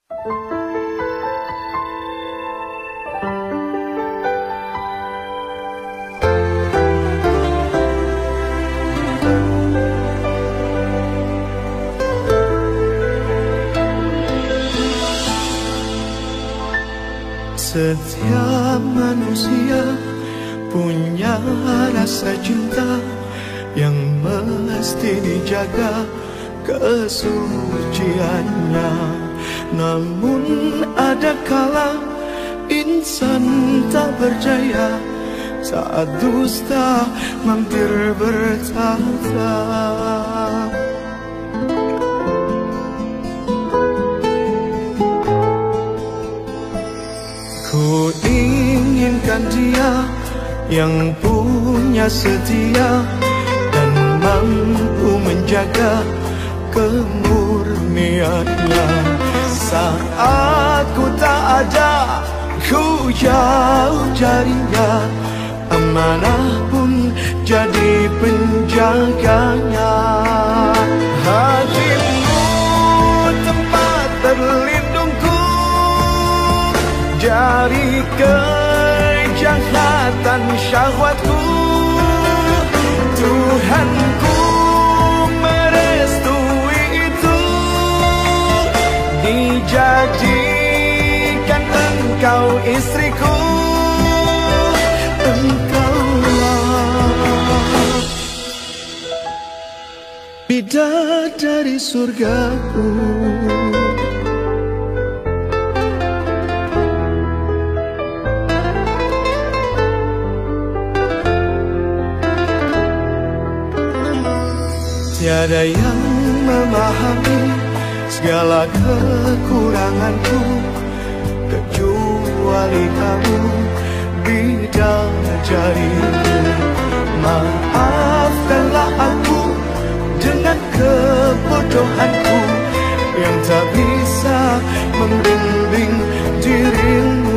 Setiap manusia punya rasa cinta yang mesti dijaga kesuciannya. Namun ada kala insan tak berjaya saat dusta mampir bertata. Ku inginkan dia yang punya setia dan mampu menjaga kemurniannya. Saat ku tak ada, ku jauh carinya, amanah pun jadi penjaganya. Hatimu tempat terlindungku dari kejahatan syahwatku. Tuhanku merestui itu, dijadikan engkau istriku. Engkaulah bidadari surgaku. Tiada yang memahami segala kekuranganku kecuali kamu, bidadariku. Maafkanlah aku dengan kebodohanku yang tak bisa membimbing dirimu.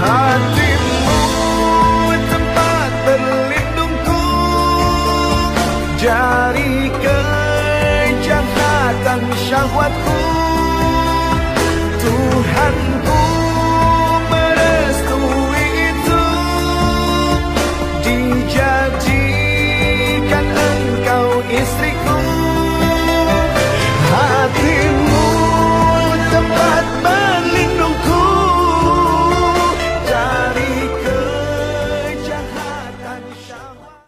Hatimu tempat berlindungku dari kejahatan syahwatku.